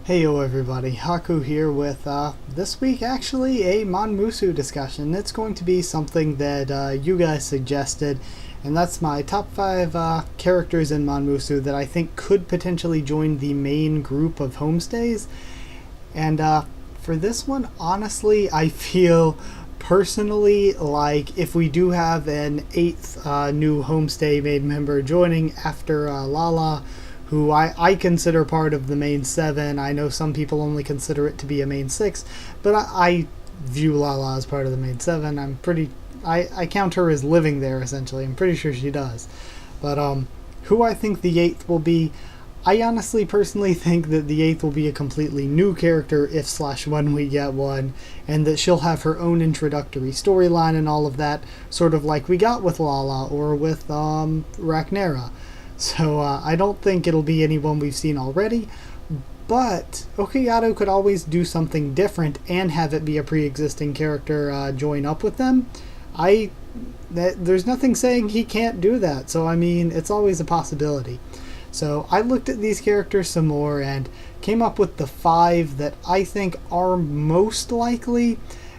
Heyo everybody, Haku here with this week actually a MonMusu discussion. It's going to be something that you guys suggested, and that's my top 5 characters in MonMusu that I think could potentially join the main group of homestays. And for this one, honestly, I feel personally like if we do have an 8th new homestay main member joining after Lala, who I consider part of the main 7. I know some people only consider it to be a main 6, but I view Lala as part of the main 7. I count her as living there, essentially. I'm pretty sure she does. But who I think the 8th will be, I honestly personally think that the 8th will be a completely new character if/when we get one, and that she'll have her own introductory storyline and all of that, sort of like we got with Lala or with Rhaenyra. So I don't think it'll be anyone we've seen already, but Okayado could always do something different and have it be a pre-existing character join up with them. There's nothing saying he can't do that, so I mean, it's always a possibility. So I looked at these characters some more and came up with the 5 that I think are most likely.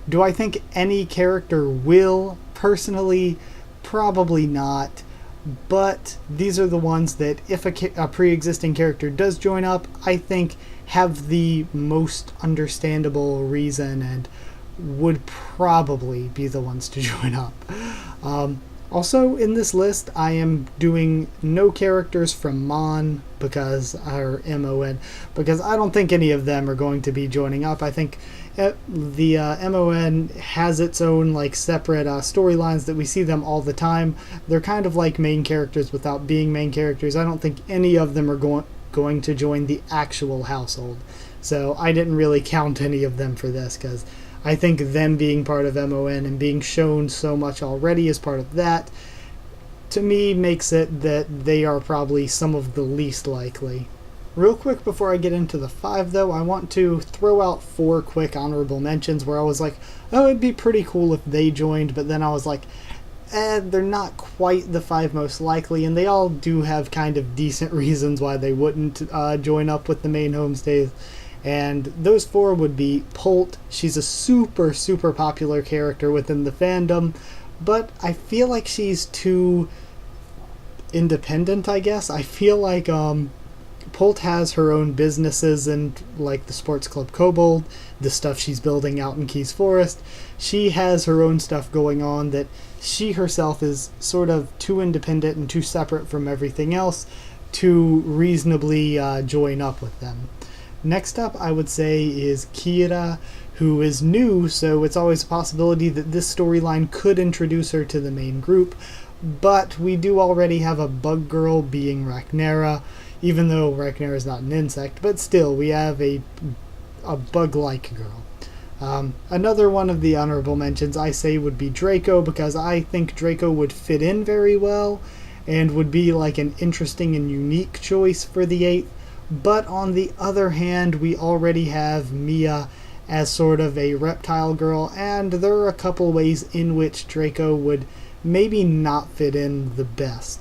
Do I think any character will? Personally, probably not. But these are the ones that if a pre-existing character does join up, I think have the most understandable reason and would probably be the ones to join up. Also in this list, I am doing no characters from Mon or MON because I don't think any of them are going to be joining up. I think the MON has its own separate storylines that we see them all the time. They're kind of like main characters without being main characters. I don't think any of them are going to join the actual household. So I didn't really count any of them for this because I think them being part of MON and being shown so much already as part of that, to me, makes it that they are probably some of the least likely. Real quick before I get into the 5 though, I want to throw out 4 quick honorable mentions where I was like, oh, it'd be pretty cool if they joined, but then I was like, they're not quite the 5 most likely, and they all do have kind of decent reasons why they wouldn't join up with the main homestays. And those 4 would be Polt. She's a super, super popular character within the fandom, but I feel like she's too independent, I guess. I feel like Polt has her own businesses and like the Sports Club Kobold, the stuff she's building out in Keys Forest. She has her own stuff going on that she herself is sort of too independent and too separate from everything else to reasonably join up with them. Next up, I would say, is Keita, who is new, so it's always a possibility that this storyline could introduce her to the main group, but we do already have a bug girl being Rhaenyra, even though Rhaenyra is not an insect, but still, we have a bug-like girl. Another one of the honorable mentions I say would be Draco, because I think Draco would fit in very well, and would be like an interesting and unique choice for the 8th. But on the other hand, we already have Mia as sort of a reptile girl, and there are a couple ways in which Draco would maybe not fit in the best.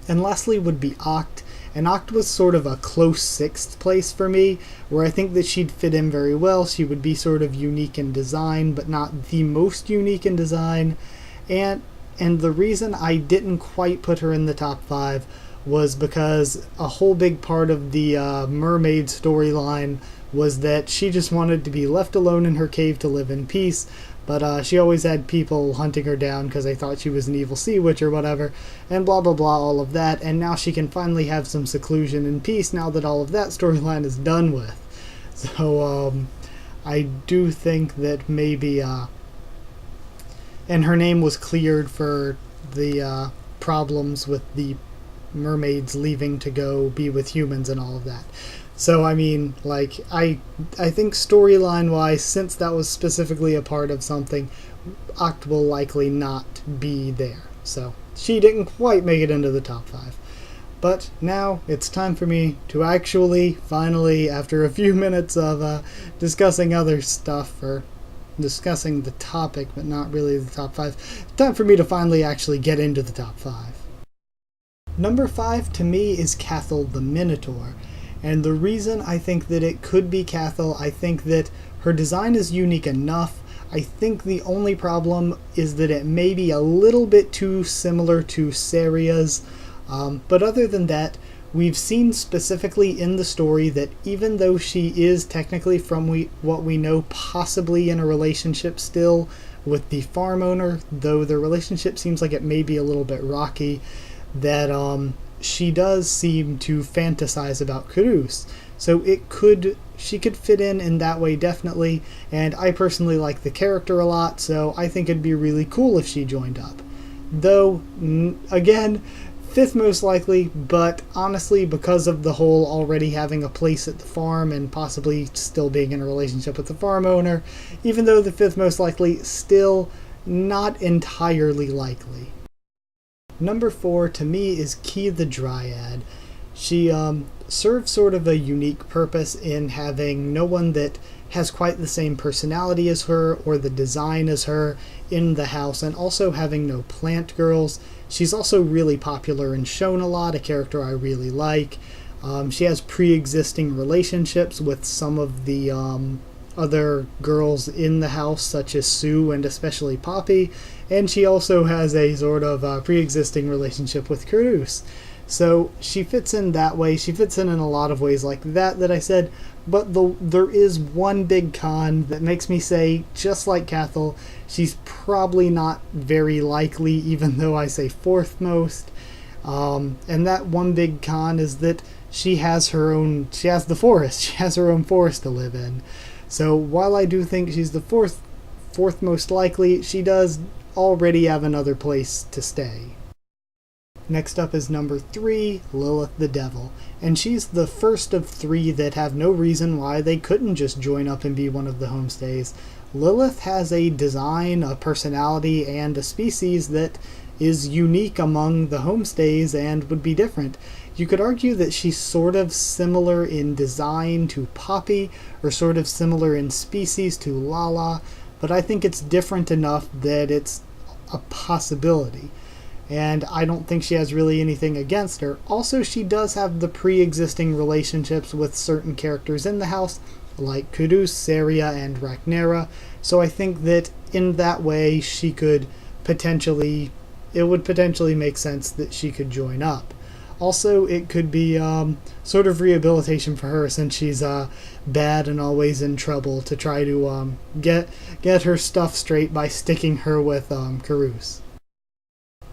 And lastly would be Oct, and Oct was sort of a close 6th place for me, where I think that she'd fit in very well. She would be sort of unique in design, but not the most unique in design, and the reason I didn't quite put her in the top 5 was because a whole big part of the mermaid storyline was that she just wanted to be left alone in her cave to live in peace, but she always had people hunting her down because they thought she was an evil sea witch or whatever, and blah blah blah, all of that, and now she can finally have some seclusion and peace now that all of that storyline is done with. So I do think that maybe and her name was cleared for the problems with the mermaids leaving to go be with humans and all of that. So I mean, I think storyline wise, since that was specifically a part of something, Oct will likely not be there. So she didn't quite make it into the top 5. But now it's time for me to actually, finally, after a few minutes of discussing other stuff, or discussing the topic but not really the top 5, time for me to finally actually get into the top 5. Number 5 to me is Cathal the Minotaur, And the reason I think that it could be Cathal, I think that her design is unique enough. I think the only problem is that it may be a little bit too similar to Saria's. But other than that, we've seen specifically in the story that even though she is technically, from what we know, possibly in a relationship still with the farm owner, though the relationship seems like it may be a little bit rocky, that she does seem to fantasize about Karus. So she could fit in that way, definitely, and I personally like the character a lot, so I think it'd be really cool if she joined up. Though, again, fifth most likely, but honestly, because of the whole already having a place at the farm and possibly still being in a relationship with the farm owner, even though the fifth most likely, still not entirely likely. Number 4 to me is Keita the Dryad. She serves sort of a unique purpose in having no one that has quite the same personality as her or the design as her in the house, and also having no plant girls. She's also really popular and shown a lot, a character I really like. She has pre-existing relationships with some of the other girls in the house, such as Sue and especially Poppy, and she also has a sort of pre-existing relationship with Karus. So she fits in that way. She fits in a lot of ways like that I said, but there is one big con that makes me say, just like Cathal, she's probably not very likely, even though I say fourth most. And that one big con is that she has the forest. She has her own forest to live in. So while I do think she's the fourth most likely, she does already have another place to stay. Next up is number 3, Lilith the Devil, and she's the first of 3 that have no reason why they couldn't just join up and be one of the homestays. Lilith has a design, a personality, and a species that is unique among the homestays and would be different. You could argue that she's sort of similar in design to Poppy, or sort of similar in species to Lala, but I think it's different enough that it's a possibility. And I don't think she has really anything against her. Also, she does have the pre-existing relationships with certain characters in the house, like Karus, Saria, and Rhaenyra, so I think that in that way it would potentially make sense that she could join up. Also, it could be sort of rehabilitation for her, since she's bad and always in trouble, to try to get her stuff straight by sticking her with Karus.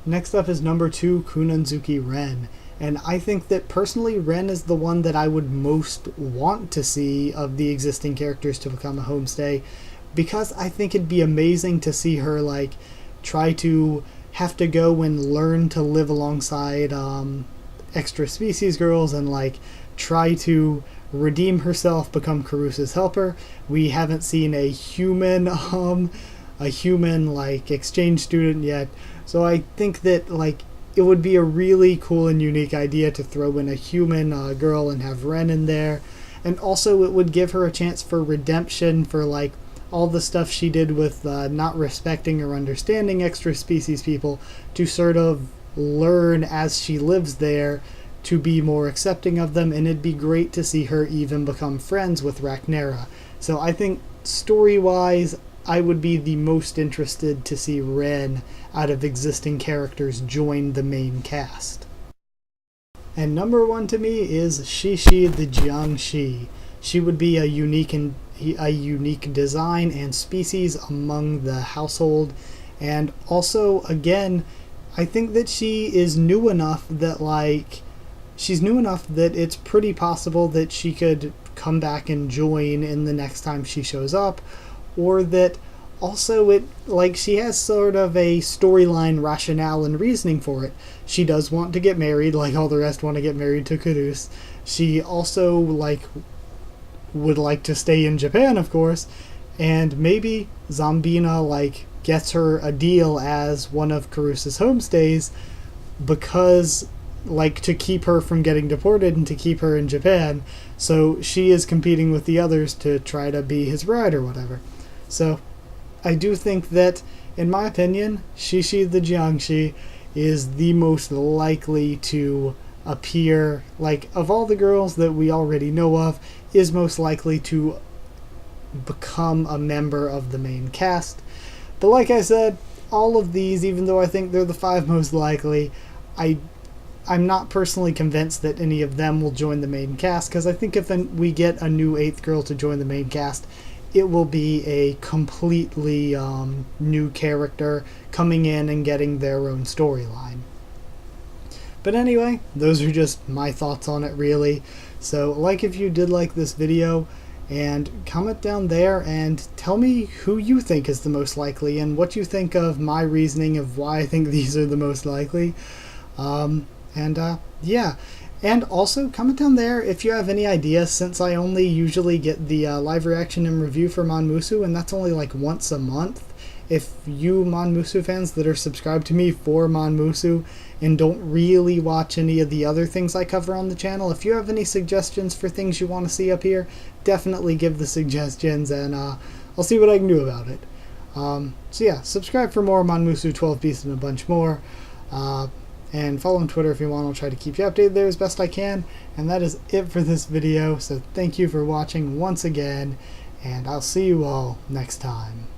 Next up is number 2, Kunanzuki Ren, and I think that personally Ren is the one that I would most want to see of the existing characters to become a homestay, because I think it'd be amazing to see her try to have to go and learn to live alongside extra species girls and try to redeem herself, become Karus's helper. We haven't seen a human exchange student yet, so I think that it would be a really cool and unique idea to throw in a human girl and have Ren in there. And also it would give her a chance for redemption for all the stuff she did with not respecting or understanding extra species people, to sort of learn as she lives there to be more accepting of them, and it'd be great to see her even become friends with Rhaenyra. So I think story-wise, I would be the most interested to see Ren out of existing characters join the main cast. And number 1 to me is Shishi the Jiangshi. She would be a unique design and species among the household, and also again I think that she is new enough that it's pretty possible that she could come back and join in the next time she shows up, or that also she has sort of a storyline rationale and reasoning for it. She does want to get married, like all the rest want to get married to Karus. She also would like to stay in Japan, of course, and maybe Zambina gets her a deal as one of Karus's homestays because to keep her from getting deported and to keep her in Japan, so she is competing with the others to try to be his bride or whatever. So I do think that, in my opinion, Shishi the Jiangshi is the most likely to appear, like, of all the girls that we already know of, is most likely to become a member of the main cast. But like I said, all of these, even though I think they're the 5 most likely, I'm not personally convinced that any of them will join the main cast, because I think if we get a new 8th girl to join the main cast, it will be a completely new character coming in and getting their own storyline. But anyway, those are just my thoughts on it, really. So like if you did like this video, and comment down there and tell me who you think is the most likely and what you think of my reasoning of why I think these are the most likely. Yeah. And also comment down there if you have any ideas, since I only usually get the live reaction and review for MonMusu, and that's only like once a month. If you MonMusu fans that are subscribed to me for MonMusu and don't really watch any of the other things I cover on the channel, if you have any suggestions for things you want to see up here, definitely give the suggestions, and I'll see what I can do about it. So yeah, subscribe for more MonMusu 12 Beasts and a bunch more. And follow on Twitter if you want. I'll try to keep you updated there as best I can. And that is it for this video. So thank you for watching once again, and I'll see you all next time.